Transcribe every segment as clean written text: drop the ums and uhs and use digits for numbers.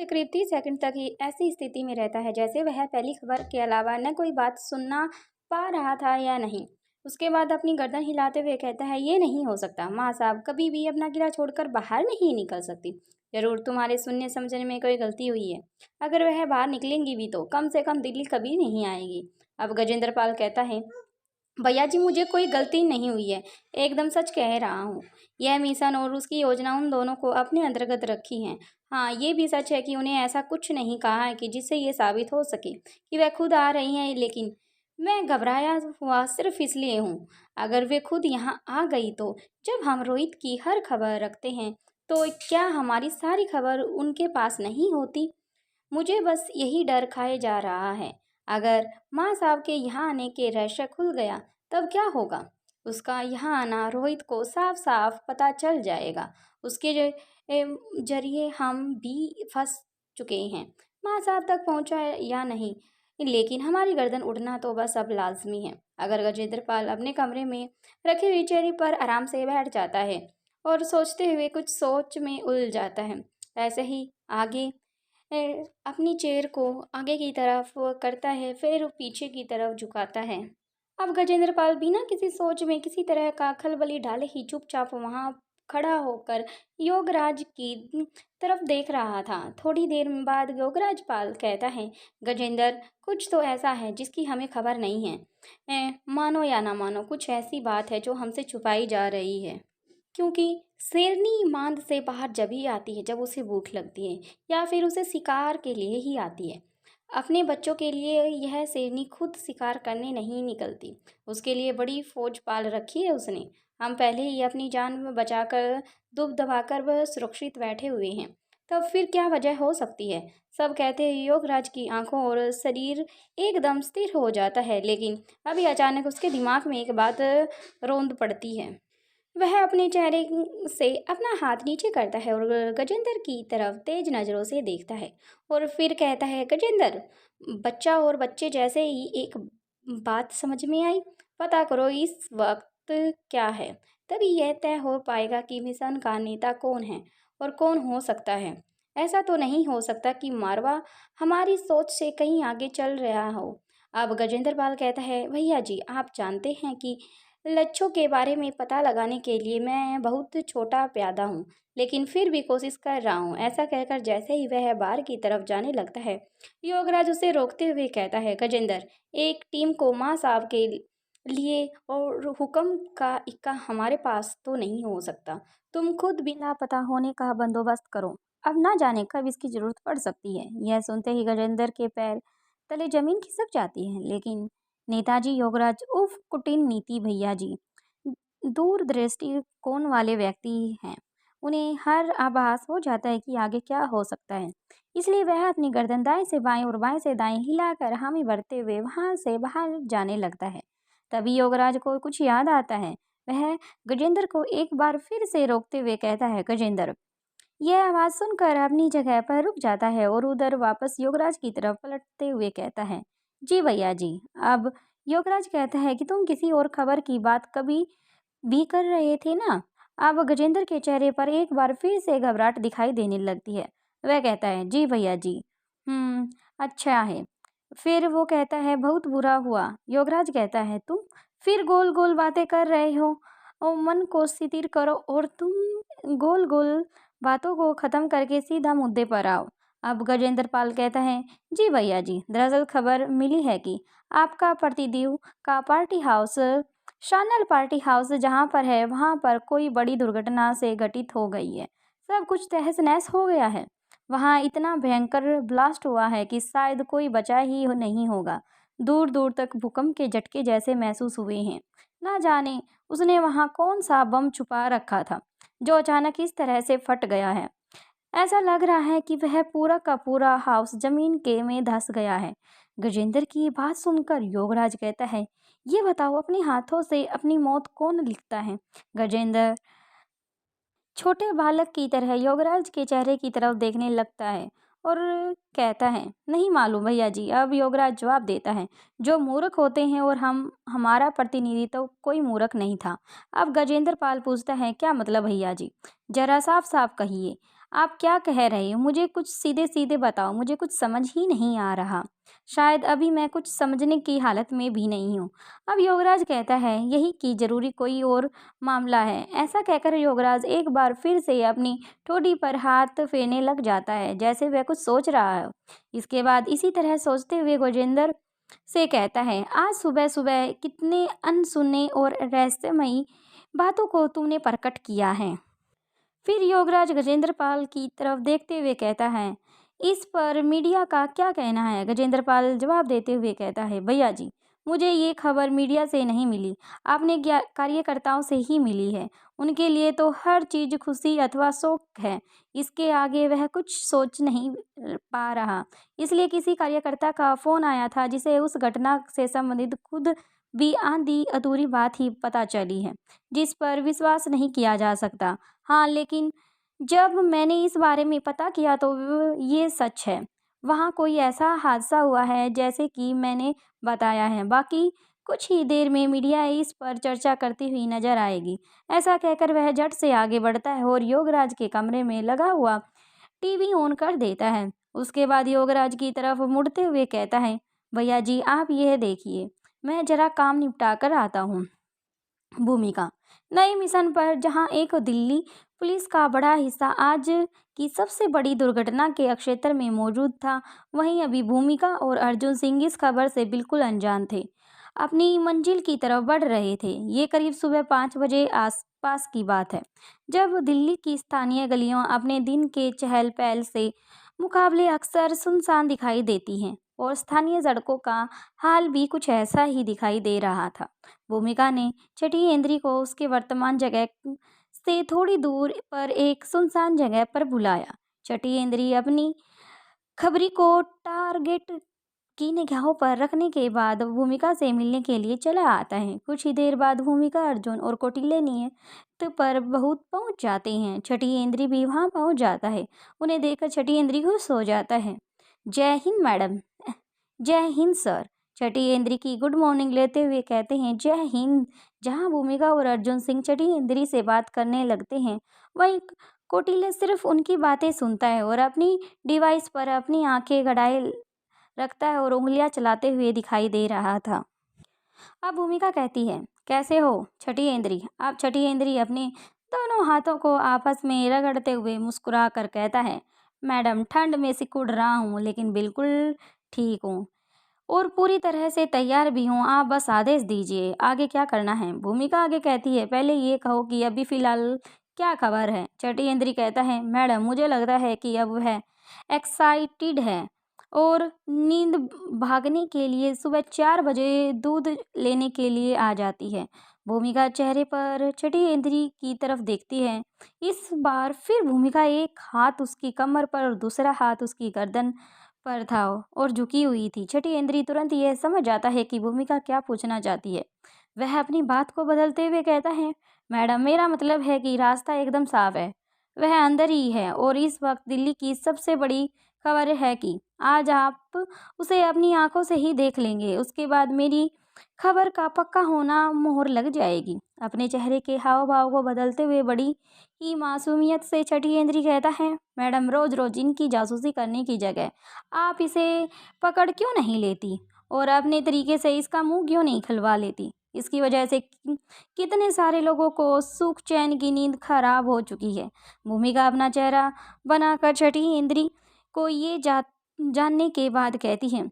से करीब 30 सेकंड तक ही ऐसी स्थिति में रहता है जैसे वह पहली खबर के अलावा न कोई बात सुनना पा रहा था या नहीं। उसके बाद अपनी गर्दन हिलाते हुए कहता है, ये नहीं हो सकता। माँ साहब कभी भी अपना किला छोड़कर बाहर नहीं निकल सकती। जरूर तुम्हारे सुनने समझने में कोई गलती हुई है। अगर वह बाहर निकलेंगी भी तो कम से कम दिल्ली कभी नहीं आएगी। अब गजेंद्र पाल कहता है, भैया जी मुझे कोई गलती नहीं हुई है, एकदम सच कह रहा हूँ। यह मिशन और उसकी योजना उन दोनों को अपने अंतर्गत रखी हैं। हाँ, ये भी सच है कि उन्हें ऐसा कुछ नहीं कहा है कि जिससे ये साबित हो सके कि वह खुद आ रही हैं, लेकिन मैं घबराया हुआ सिर्फ इसलिए हूँ। अगर वे खुद यहाँ आ गई तो जब हम रोहित की हर खबर रखते हैं तो क्या हमारी सारी खबर उनके पास नहीं होती? मुझे बस यही डर खाए जा रहा है। अगर माँ साहब के यहाँ आने के रहस्य खुल गया तब क्या होगा? उसका यहाँ आना रोहित को साफ साफ पता चल जाएगा। उसके जरिए हम भी फंस चुके हैं। माँ साहब तक पहुँचा या नहीं, लेकिन हमारी गर्दन उड़ना तो बस अब लाजमी है। अगर गजेंद्र पाल अपने कमरे में रखी हुई चेयरी पर आराम से बैठ जाता है और सोचते हुए कुछ सोच में उलझ जाता है, ऐसे ही आगे अपनी चेयर को आगे की तरफ करता है, फिर पीछे की तरफ झुकाता है। अब गजेंद्र पाल बिना किसी सोच में किसी तरह का खलबली डाले ही चुपचाप वहां खड़ा होकर योगराज की तरफ देख रहा था। थोड़ी देर बाद योगराज पाल कहता है, गजेंद्र कुछ तो ऐसा है जिसकी हमें खबर नहीं है। मानो या ना मानो कुछ ऐसी बात है जो हमसे छुपाई जा रही है। क्योंकि शेरनी मांद से बाहर जब ही आती है जब उसे भूख लगती है या फिर उसे शिकार के लिए ही आती है। अपने बच्चों के लिए यह शेरनी खुद शिकार करने नहीं निकलती। उसके लिए बड़ी फौज पाल रखी है उसने। हम पहले ही अपनी जान बचाकर दुब दबाकर वह सुरक्षित बैठे हुए हैं। तब फिर क्या वजह हो सकती है? सब कहते हैं योगराज की आंखों और शरीर एकदम स्थिर हो जाता है, लेकिन अभी अचानक उसके दिमाग में एक बात रौंद पड़ती है। वह अपने चेहरे से अपना हाथ नीचे करता है और गजेंद्र की तरफ तेज नज़रों से देखता है और फिर कहता है, गजेंद्र बच्चा और बच्चे जैसे ही एक बात समझ में आई। पता करो इस वक्त क्या है, तभी यह तय हो पाएगा कि मिशन का नेता कौन है और कौन हो सकता है। ऐसा तो नहीं हो सकता कि मारवा हमारी सोच से कहीं आगे चल रहा हो। अब गजेंद्र पाल कहता है, भैया जी आप जानते हैं कि लक्ष्यों के बारे में पता लगाने के लिए मैं बहुत छोटा प्यादा हूँ, लेकिन फिर भी कोशिश कर रहा हूँ। ऐसा कहकर जैसे ही वह बार की तरफ जाने लगता है, योगराज उसे रोकते हुए कहता है, गजेंद्र एक टीम को माँ साहब के लिए और हुक्म का इक्का हमारे पास तो नहीं हो सकता। तुम खुद भी लापता होने का बंदोबस्त करो। अब ना जाने कब इसकी जरूरत पड़ सकती है। यह सुनते ही गजेंद्र के पैर तले जमीन खिसक जाती है, लेकिन नेताजी योगराज उफ कुटिल नीति भैया जी दूरदृष्टिकोण वाले व्यक्ति हैं। उन्हें हर आभास हो जाता है कि आगे क्या हो सकता है, इसलिए वह अपनी गर्दन दाएं से बाएं और बाएं से दाएं हिलाकर हामी भरते हुए वहां से बाहर जाने लगता है। तभी योगराज को कुछ याद आता है। वह गजेंद्र को एक बार फिर से रोकते हुए कहता है, गजेंद्र। यह आवाज सुनकर अपनी जगह पर रुक जाता है और उधर वापस योगराज की तरफ पलटते हुए कहता है, जी भैया जी। अब योगराज कहता है कि तुम किसी और खबर की बात कभी भी कर रहे थे ना। अब गजेंद्र के चेहरे पर एक बार फिर से घबराहट दिखाई देने लगती है। वह कहता है, जी भैया जी। अच्छा है। फिर वो कहता है, बहुत बुरा हुआ। योगराज कहता है, तुम फिर गोल गोल बातें कर रहे हो और मन को स्थिर करो और तुम गोल गोल बातों को खत्म करके सीधा मुद्दे पर आओ। अब गजेंद्र पाल कहता है, जी भैया जी, दरअसल खबर मिली है कि आपका प्रतिदेव का पार्टी हाउस शानल पार्टी हाउस जहाँ पर है वहाँ पर कोई बड़ी दुर्घटना से घटित हो गई है। सब कुछ तहस नहस हो गया है। वहाँ इतना भयंकर ब्लास्ट हुआ है कि शायद कोई बचा ही नहीं होगा। दूर दूर तक भूकंप के झटके जैसे महसूस हुए हैं। ना जाने उसने वहाँ कौन सा बम छुपा रखा था जो अचानक इस तरह से फट गया है। ऐसा लग रहा है कि वह पूरा का पूरा हाउस जमीन के में धंस गया है। गजेंद्र की बात सुनकर योगराज कहता है, ये बताओ अपने हाथों से अपनी मौत कौन लिखता है? गजेंद्र छोटे बालक की तरह योगराज के चेहरे की तरफ देखने लगता है और कहता है, नहीं मालूम भैया जी। अब योगराज जवाब देता है, जो मूर्ख होते हैं, और हमारा प्रतिनिधित्व तो कोई मूर्ख नहीं था। अब गजेंद्र पाल पूछता है, क्या मतलब भैया जी? जरा साफ साफ कहिए। आप क्या कह रहे हो? मुझे कुछ सीधे-सीधे बताओ, मुझे कुछ समझ ही नहीं आ रहा। शायद अभी मैं कुछ समझने की हालत में भी नहीं हूँ। अब योगराज कहता है, यही कि ज़रूरी कोई और मामला है। ऐसा कहकर योगराज एक बार फिर से अपनी ठोड़ी पर हाथ फेरने लग जाता है, जैसे वह कुछ सोच रहा हो। इसके बाद इसी तरह सोचते हुए गजेंद्र से कहता है, आज सुबह-सुबह कितने अनसुने और रहस्यमयी बातों को तुमने प्रकट किया है। फिर योगराज गजेंद्र पाल की तरफ देखते हुए कहता है, इस पर मीडिया का क्या कहना है? गजेंद्र पाल जवाब देते हुए कहता है, भैया जी, मुझे ये खबर मीडिया से नहीं मिली, आपने कार्यकर्ताओं से ही मिली है। उनके लिए तो हर चीज़ खुशी अथवा शोक है, इसके आगे वह कुछ सोच नहीं पा रहा। इसलिए किसी कार्यकर्ता का फ़ोन आया था, जिसे उस घटना से संबंधित खुद भी आधी अधूरी बात ही पता चली है, जिस पर विश्वास नहीं किया जा सकता। हाँ, लेकिन जब मैंने इस बारे में पता किया तो ये सच है। वहाँ कोई ऐसा हादसा हुआ है जैसे कि मैंने बताया है। बाकी कुछ ही देर में मीडिया इस पर चर्चा करती हुई नज़र आएगी। ऐसा कहकर वह झट से आगे बढ़ता है और योगराज के कमरे में लगा हुआ टीवी ऑन कर देता है। उसके बाद योगराज की तरफ मुड़ते हुए कहता है, भैया जी आप यह देखिए, मैं ज़रा काम निपटा कर आता हूँ। भूमिका नए मिशन पर जहां एक दिल्ली पुलिस का बड़ा हिस्सा आज की सबसे बड़ी दुर्घटना के क्षेत्र में मौजूद था, वहीं अभी भूमिका और अर्जुन सिंह इस खबर से बिल्कुल अनजान थे। अपनी मंजिल की तरफ बढ़ रहे थे। ये करीब सुबह 5 बजे आसपास की बात है, जब दिल्ली की स्थानीय गलियां अपने दिन के चहल पहल से मुकाबले अक्सर सुनसान दिखाई देती हैं और स्थानीय सड़कों का हाल भी कुछ ऐसा ही दिखाई दे रहा था। भूमिका ने छठी इंद्री को उसके वर्तमान जगह से थोड़ी दूर पर एक सुनसान जगह पर बुलाया। छठी इंद्री अपनी खबरी को टारगेट की निगाहों पर रखने के बाद भूमिका से मिलने के लिए चला आता है। कुछ ही देर बाद भूमिका अर्जुन और कौटिल्य नियत पर बहुत पहुंच जाते हैं। छठी इंद्री भी वहां पहुंच जाता है। उन्हें देखकर छठी इंद्री खुश हो जाता है। जय हिंद मैडम। जय हिंद सर। छठी इंद्री की गुड मॉर्निंग लेते हुए कहते हैं, जय हिंद। जहां भूमिका और अर्जुन सिंह छठी इंद्री से बात करने लगते हैं, वहीं कौटिल्य सिर्फ उनकी बातें सुनता है और अपनी डिवाइस पर अपनी आंखें गड़ाए रखता है और उंगलियां चलाते हुए दिखाई दे रहा था। अब भूमिका कहती है, कैसे हो छठी इंद्री? अब छठी इंद्री अपने दोनों हाथों को आपस में रगड़ते हुए मुस्कुरा कर कहता है, मैडम ठंड में सिकुड़ रहा हूँ, लेकिन बिल्कुल ठीक हूँ और पूरी तरह से तैयार भी हूँ। आप बस आदेश दीजिए, आगे क्या करना है? भूमिका आगे कहती है, पहले ये कहो कि अभी फ़िलहाल क्या खबर है? छठी इंद्री कहता है, मैडम मुझे लगता है कि अब वह एक्साइटेड है और नींद भागने के लिए सुबह 4 बजे दूध लेने के लिए आ जाती है। भूमिका चेहरे पर छठी इंद्री की तरफ देखती है। इस बार फिर भूमिका एक हाथ उसकी कमर पर और दूसरा हाथ उसकी गर्दन पर था और झुकी हुई थी। छठी इंद्री तुरंत यह समझ जाता है कि भूमिका क्या पूछना चाहती है। वह अपनी बात को बदलते हुए कहता है, मैडम मेरा मतलब है कि रास्ता एकदम साफ है, वह अंदर ही है और इस वक्त दिल्ली की सबसे बड़ी खबर है कि आज आप उसे अपनी आंखों से ही देख लेंगे। उसके बाद मेरी खबर का पक्का होना मोहर लग जाएगी। अपने चेहरे के हाव भाव को बदलते हुए बड़ी ही मासूमियत से छठी इंद्री कहता है, मैडम रोज रोज इनकी जासूसी करने की जगह आप इसे पकड़ क्यों नहीं लेती और अपने तरीके से इसका मुंह क्यों नहीं खुलवा लेती? इसकी वजह से कितने सारे लोगों को सुख चैन की नींद खराब हो चुकी है। भूमिका अपना चेहरा बनाकर छठी इंद्री को ये जानने के बाद कहती है,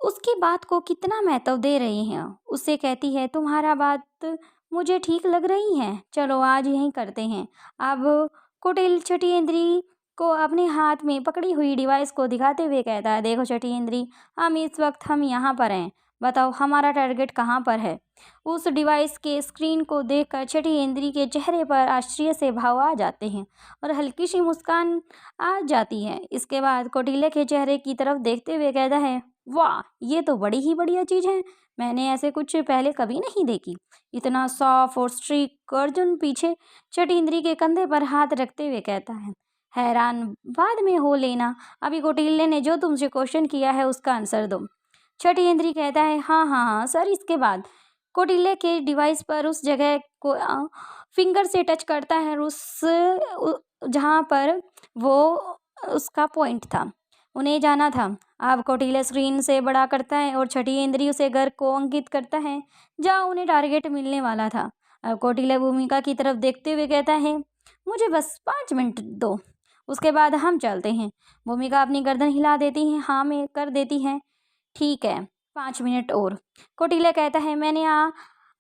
उसकी बात को कितना महत्व दे रही हैं? उससे कहती है, तुम्हारा बात मुझे ठीक लग रही है, चलो आज यहीं करते हैं। अब कुटिल छठी इंद्री को अपने हाथ में पकड़ी हुई डिवाइस को दिखाते हुए कहता है, देखो छठी इंद्री, हम यहाँ पर हैं, बताओ हमारा टारगेट कहाँ पर है? उस डिवाइस के स्क्रीन को देखकर छठी इंद्री के चेहरे पर आश्चर्य से भाव आ जाते हैं और हल्की सी मुस्कान आ जाती है। इसके बाद कौटिल्य के चेहरे की तरफ देखते हुए कहता है, वाह ये तो बड़ी ही बढ़िया चीज़ है, मैंने ऐसे कुछ पहले कभी नहीं देखी। इतना सॉफ्ट और स्ट्रिक। अर्जुन पीछे छठी इंद्री के कंधे पर हाथ रखते हुए कहता है, हैरान बाद में हो लेना, अभी कौटिल्य ने जो तुमसे क्वेश्चन किया है उसका आंसर दो। छठी इंद्री कहता है, हाँ हाँ हाँ सर। इसके बाद कौटिल्य के डिवाइस पर उस जगह को फिंगर से टच करता है और जहाँ पर वो उसका पॉइंट था, उन्हें जाना था। अब कौटिल्य स्क्रीन से बड़ा करता है और छठी इंद्री उसे घर को अंकित करता है जहाँ उन्हें टारगेट मिलने वाला था। अब कौटिल्य भूमिका की तरफ देखते हुए कहता है, मुझे बस 5 मिनट दो, उसके बाद हम चलते हैं। भूमिका अपनी गर्दन हिला देती है, हाँ में कर देती है। ठीक है, 5 मिनट और। कौटिल्य कहता है, मैंने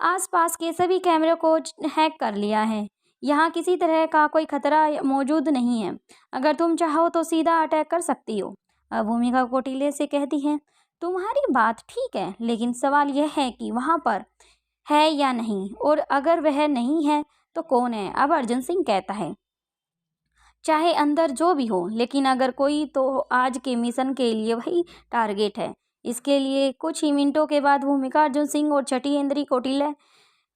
आसपास के सभी कैमरों को हैक कर लिया है, यहाँ किसी तरह का कोई खतरा मौजूद नहीं है। अगर तुम चाहो तो सीधा अटैक कर सकती हो। अब भूमिका कौटिल्य से कहती है, तुम्हारी बात ठीक है, लेकिन सवाल यह है कि वहाँ पर है या नहीं, और अगर वह नहीं है तो कौन है। अब अर्जुन सिंह कहता है, चाहे अंदर जो भी हो, लेकिन अगर कोई तो आज के मिशन के लिए वही टारगेट है। इसके लिए कुछ ही मिनटों के बाद भूमिका अर्जुन सिंह और छठी इंद्री कौटिल्य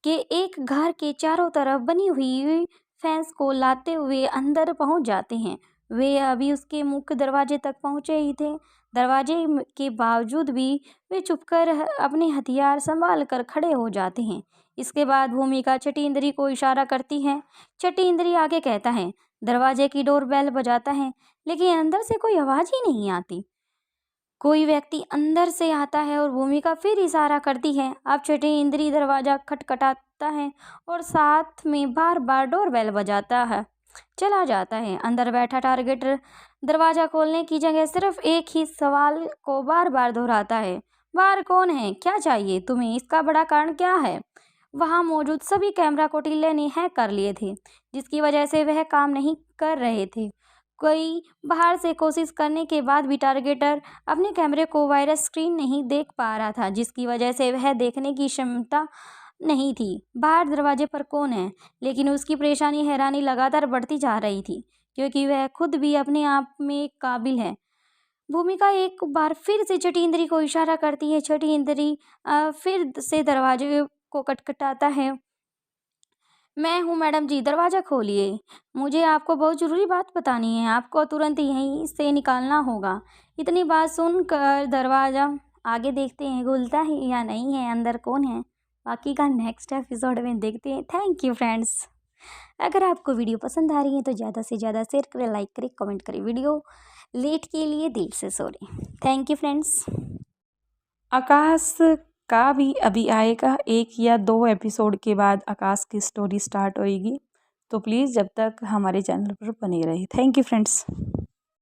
के एक घर के चारों तरफ बनी हुई फेंस को लाते हुए अंदर पहुंच जाते हैं। वे अभी उसके मुख्य दरवाजे तक पहुंचे ही थे। दरवाजे के बावजूद भी वे चुपकर अपने हथियार संभाल कर खड़े हो जाते हैं। इसके बाद भूमिका छठी इंद्री को इशारा करती है। छठी इंद्री आगे कहता है, दरवाजे की डोर बेल बजाता है, लेकिन अंदर से कोई आवाज़ ही नहीं आती। कोई व्यक्ति अंदर से आता है और भूमिका फिर इशारा करती है। अब छठी इंद्री दरवाज़ा खटखटाता है और साथ में बार बार डोरबेल बजाता है चला जाता है। अंदर बैठा टारगेट दरवाज़ा खोलने की जगह सिर्फ एक ही सवाल को बार बार दोहराता है, बाहर कौन है, क्या चाहिए तुम्हें, इसका बड़ा कारण क्या है। वहाँ मौजूद सभी कैमरा कौटिल्य ने हैक कर लिए थे, जिसकी वजह से वह काम नहीं कर रहे थे। कोई बाहर से कोशिश करने के बाद भी टारगेटर अपने कैमरे को वायरस स्क्रीन नहीं देख पा रहा था, जिसकी वजह से वह देखने की क्षमता नहीं थी बाहर दरवाजे पर कौन है। लेकिन उसकी परेशानी हैरानी लगातार बढ़ती जा रही थी, क्योंकि वह खुद भी अपने आप में काबिल है। भूमिका एक बार फिर से छठी इंद्री को इशारा करती है। छठी इंद्री फिर से दरवाजे को खटखटाता है। मैं हूँ मैडम जी, दरवाज़ा खोलिए, मुझे आपको बहुत ज़रूरी बात बतानी है, आपको तुरंत यहीं से निकालना होगा। इतनी बात सुनकर दरवाज़ा आगे देखते हैं खुलता है या नहीं है, अंदर कौन है, बाकी का नेक्स्ट एपिसोड में देखते हैं। Thank you friends. अगर आपको वीडियो पसंद आ रही है तो ज़्यादा से ज़्यादा शेयर करें, लाइक करें, कमेंट करें। वीडियो लेट के लिए दिल से sorry. Thank you friends. Akash का भी अभी आएगा, 1 या 2 एपिसोड के बाद आकाश की स्टोरी स्टार्ट होएगी। तो प्लीज़ जब तक हमारे चैनल पर बने रहे। Thank you friends.